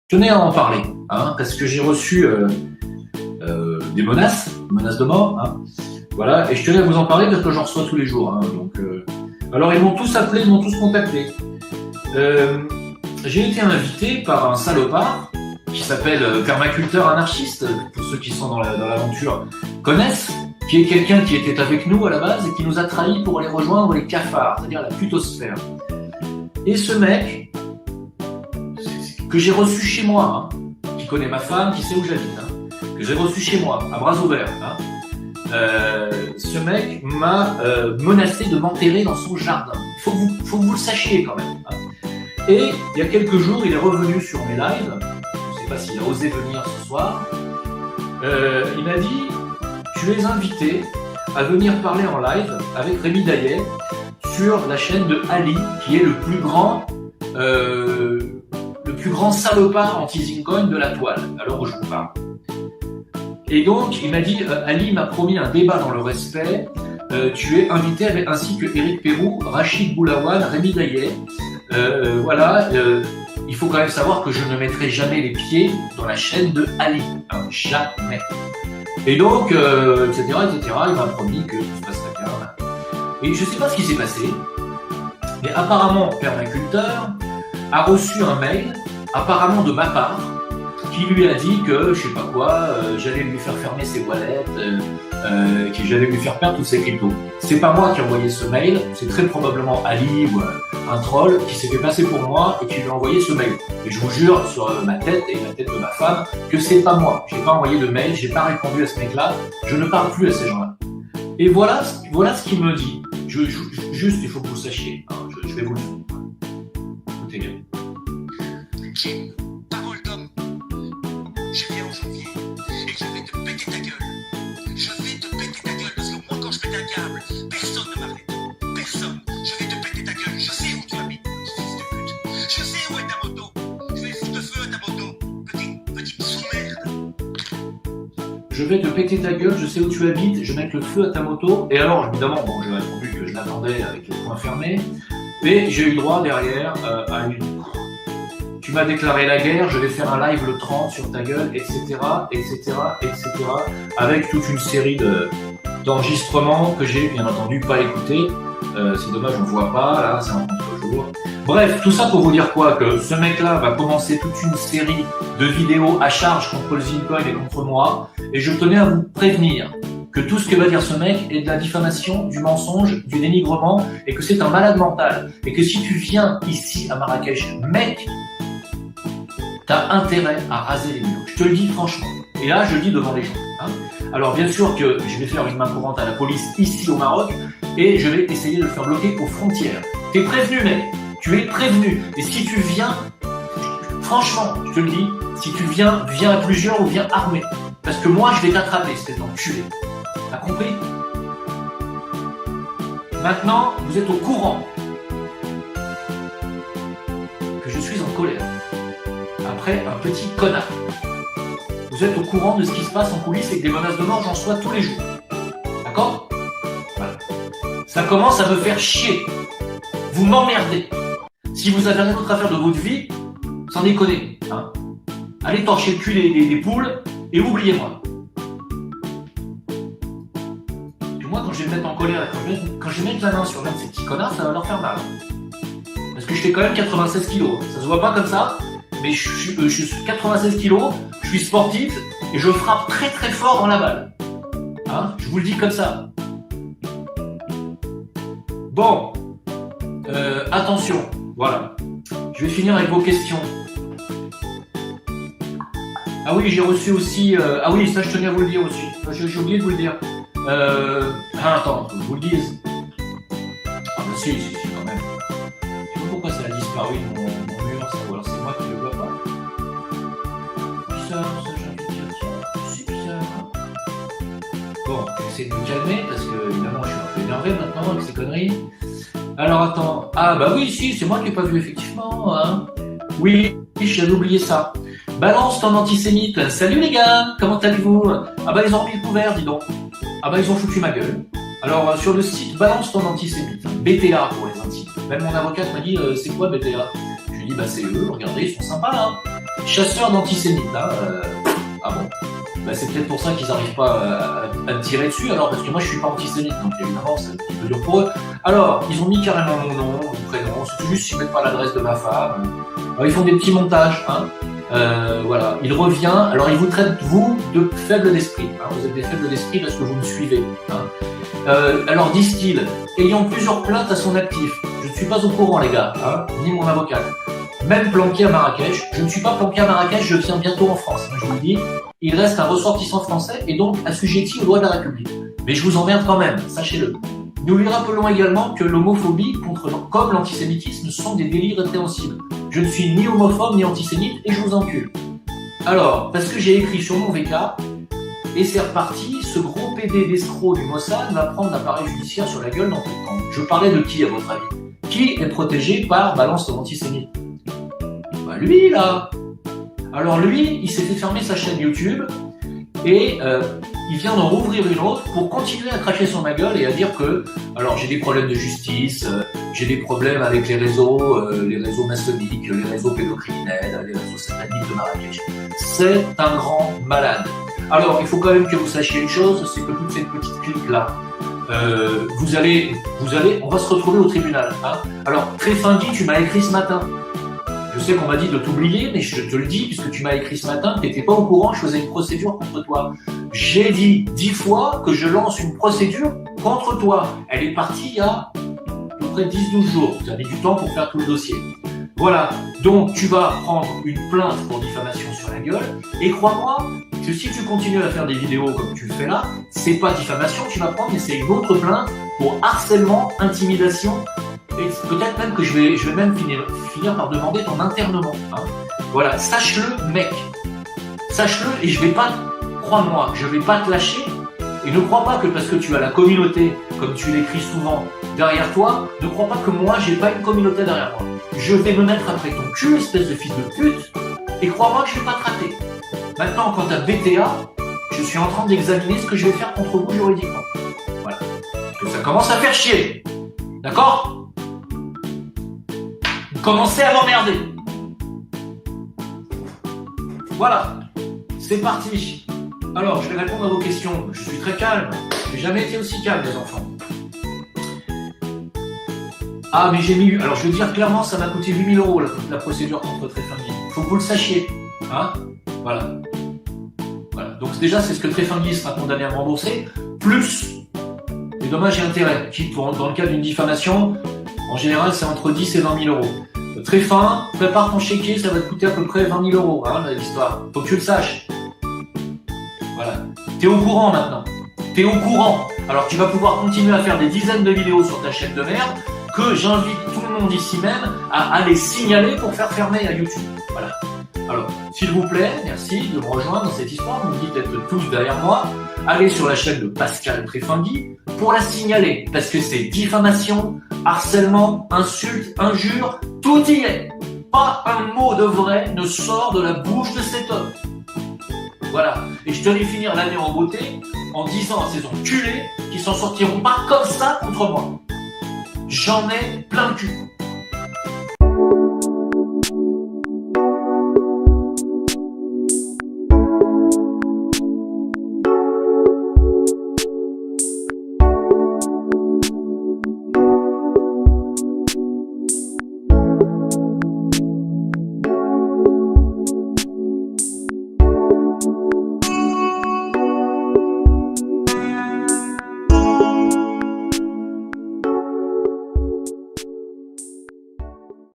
tenais à en parler, parce que j'ai reçu des menaces de mort, voilà, et je tenais à vous en parler parce que j'en reçois tous les jours, alors ils m'ont tous appelé, ils m'ont tous contacté. J'ai été invité par un salopard qui s'appelle permaculteur anarchiste, pour ceux qui sont dans l'aventure connaissent, qui est quelqu'un qui était avec nous à la base et qui nous a trahis pour aller rejoindre les cafards, c'est-à-dire la putosphère. Et ce mec, que j'ai reçu chez moi, qui connaît ma femme, qui sait où j'habite, que j'ai reçu chez moi, à bras ouverts, ce mec m'a menacé de m'enterrer dans son jardin. Faut que vous le sachiez quand même. Et il y a quelques jours, il est revenu sur mes lives, je ne sais pas s'il a osé venir ce soir, il m'a dit « Tu es invité à venir parler en live avec Rémi Daillet sur la chaîne de Ali, qui est le plus grand salopard anti-Zincoin de la toile, à l'heure où je vous parle. » Et donc, il m'a dit, Ali m'a promis un débat dans le respect, tu es invité avec, ainsi que Éric Pérou, Rachid Boulaouane, Rémi Daillet. Voilà, il faut quand même savoir que je ne mettrai jamais les pieds dans la chaîne de Ali. Jamais. Et donc, etc., il m'a promis que tout se passerait bien. Et je ne sais pas ce qui s'est passé, mais apparemment, Permaculteur a reçu un mail, apparemment de ma part, qui lui a dit que, je sais pas quoi, j'allais lui faire fermer ses wallets, que j'allais lui faire perdre toutes ses cryptos. C'est pas moi qui ai envoyé ce mail, c'est très probablement Ali ou un troll qui s'est fait passer pour moi et qui lui a envoyé ce mail. Et je vous jure sur ma tête et la tête de ma femme que c'est pas moi. J'ai pas envoyé de mail, j'ai pas répondu à ce mec-là, je ne parle plus à ces gens-là. Et voilà ce qu'il me dit. Juste, il faut que vous sachiez. Je vais vous le dire. Écoutez bien. Parole d'homme. Je viens en janvier et je vais te péter ta gueule. Je vais te péter ta gueule parce que moi, quand je pète un câble, personne ne m'arrête. Personne. Je vais te péter ta gueule. Je sais où tu habites, fils de pute. Je sais où est ta moto. Je vais foutre le feu à ta moto. Petite sous-merde. Je vais te péter ta gueule, je sais où tu habites, je vais mettre le feu à ta moto. Et alors, évidemment, bon, j'ai répondu que je l'attendais avec les poings fermés. Mais j'ai eu le droit derrière à une... Tu m'as déclaré la guerre, je vais faire un live le 30 sur ta gueule, etc., avec toute une série d'enregistrements que j'ai bien entendu pas écoutés. C'est dommage, on ne voit pas, là, c'est un contre-jour. Bref, tout ça pour vous dire quoi? Que ce mec-là va commencer toute une série de vidéos à charge contre le Zincoin et contre moi, et je tenais à vous prévenir que tout ce que va dire ce mec est de la diffamation, du mensonge, du dénigrement, et que c'est un malade mental, et que si tu viens ici à Marrakech, mec, t'as intérêt à raser les murs. Je te le dis franchement. Et là, je le dis devant les gens. Alors bien sûr que je vais faire une main courante à la police ici au Maroc et je vais essayer de le faire bloquer aux frontières. T'es prévenu, mec. Tu es prévenu. Et si tu viens, franchement, je te le dis, si tu viens à plusieurs ou viens armé. Parce que moi, je vais t'attraper, espèce d'enculé. T'as compris? Maintenant, vous êtes au courant que je suis en colère. Après un petit connard. Vous êtes au courant de ce qui se passe en coulisses et que des menaces de mort, j'en reçois tous les jours. D'accord? Voilà. Ça commence à me faire chier. Vous m'emmerdez. Si vous avez rien d'autre à faire de votre vie, sans déconner. Allez torcher le cul des poules et oubliez-moi. Et moi, quand je vais me mettre en colère, quand je vais mettre la main sur l'un de ces petits connards, ça va leur faire mal. Parce que je fais quand même 96 kilos. Ça se voit pas comme ça. Mais je suis 96 kilos, je suis sportif et je frappe très très fort dans la balle. Je vous le dis comme ça. Bon, attention, voilà. Je vais finir avec vos questions. Ah oui, j'ai reçu aussi... ah oui, ça je tenais à vous le dire aussi. J'ai oublié de vous le dire. Attends, je vous le dise. Ah bah si, quand même. Je sais pas pourquoi ça a disparu mon mur, ça, ou alors c'est moi qui le vois pas. Bizarre, ça, j'ai envie de dire, tiens, c'est bizarre. Bon, je vais essayer de me calmer, parce que évidemment je suis un peu énervé maintenant avec ces conneries. Alors attends, ah bah oui, si, c'est moi qui l'ai pas vu effectivement, Oui, j'avais oublié ça. Balance ton antisémite. Salut les gars, comment allez-vous? Ah bah ils ont remis le couvert, dis donc. Ah bah ils ont foutu ma gueule. Alors sur le site Balance ton antisémite, BTA pour les intimes. Même mon avocate m'a dit c'est quoi BTA? Je lui ai dit bah c'est eux, regardez, ils sont sympas là. chasseur d'antisémites. Hein, ah bon, bah, c'est peut-être pour ça qu'ils n'arrivent pas à me tirer dessus, alors, parce que moi je suis pas antisémite, donc évidemment c'est un petit peu dur pour eux. Alors, ils ont mis carrément mon nom, mon prénom, c'est juste s'ils mettent pas l'adresse de ma femme. Alors, ils font des petits montages, hein. Voilà, il revient, alors il vous traite, vous, de faible d'esprit, hein. Vous êtes des faibles d'esprit parce que vous me suivez, hein. Alors disent-ils, ayant plusieurs plaintes à son actif, je ne suis pas au courant les gars, hein, ni mon avocat, même planqué à Marrakech, je ne suis pas planqué à Marrakech, je viens bientôt en France, je vous le dis, il reste un ressortissant français et donc assujetti aux lois de la République. Mais je vous emmerde quand même, sachez-le. Nous lui rappelons également que l'homophobie comme l'antisémitisme sont des délits répréhensibles. Je ne suis ni homophobe ni antisémite et je vous encule. Alors, parce que j'ai écrit sur mon VK, et c'est reparti, ce gros PD d'escroc du Mossad va prendre l'appareil judiciaire sur la gueule dans tout le temps. Je parlais de qui à votre avis? Qui est protégé par Balance l'antisémite? Bah lui là. Alors lui, il s'est fait fermer sa chaîne YouTube et il vient d'en rouvrir une autre pour continuer à cracher sur ma gueule et à dire que, alors j'ai des problèmes de justice, j'ai des problèmes avec les réseaux maçonniques, les réseaux pédocriminels, les réseaux sataniques de Marrakech. C'est un grand malade. Alors il faut quand même que vous sachiez une chose, c'est que toute cette petite clique là, on va se retrouver au tribunal. Hein. Alors Tréfingui, tu m'as écrit ce matin. Je sais qu'on m'a dit de t'oublier, mais je te le dis, puisque tu m'as écrit ce matin, tu n'étais pas au courant, je faisais une procédure contre toi. J'ai dit 10 fois que je lance une procédure contre toi. Elle est partie il y a à peu près 10-12 jours. Tu as mis du temps pour faire tout le dossier. Voilà. Donc, tu vas prendre une plainte pour diffamation sur la gueule. Et crois-moi que si tu continues à faire des vidéos comme tu le fais là, c'est pas diffamation que tu vas prendre, mais c'est une autre plainte pour harcèlement, intimidation. Et peut-être même que je vais même finir par demander ton internement. Hein. Voilà, sache-le, mec. Sache-le, et je vais pas, crois-moi, je vais pas te lâcher. Et ne crois pas que parce que tu as la communauté, comme tu l'écris souvent, derrière toi, ne crois pas que moi, j'ai pas une communauté derrière moi. Je vais me mettre après ton cul, espèce de fils de pute, et crois-moi que je vais pas te rater. Maintenant, quant à BTA, je suis en train d'examiner ce que je vais faire contre vous juridiquement. Voilà. Parce que ça commence à faire chier. D'accord ? Commencez à m'emmerder. Voilà, c'est parti. Alors, je vais répondre à vos questions. Je suis très calme. Je n'ai jamais été aussi calme, les enfants. Ah, mais j'ai mis... Alors, je vais dire clairement, ça m'a coûté 8 000 € la procédure contre Tréfingui. Il faut que vous le sachiez. Hein? Voilà. Voilà. Donc, déjà, c'est ce que Tréfingui sera condamné à me rembourser, plus les dommages et intérêts, qui, dans le cas d'une diffamation, en général, c'est entre 10 et 20 000 €. Très fin, prépare ton chéquier, ça va te coûter à peu près 20 000 €, hein, l'histoire. Faut que tu le saches. Voilà. T'es au courant maintenant. T'es au courant. Alors tu vas pouvoir continuer à faire des dizaines de vidéos sur ta chaîne de merde que j'invite tout le monde ici même à aller signaler pour faire fermer à YouTube. Voilà. Alors, s'il vous plaît, merci de me rejoindre dans cette histoire. Vous me dites d'être tous derrière moi. Allez sur la chaîne de Pascal Tréfingui pour la signaler. Parce que c'est diffamation, harcèlement, insulte, injure, tout y est. Pas un mot de vrai ne sort de la bouche de cet homme. Voilà. Et je tenais finir l'année en beauté en disant à ces enculés qu'ils s'en sortiront pas comme ça contre moi. J'en ai plein le cul.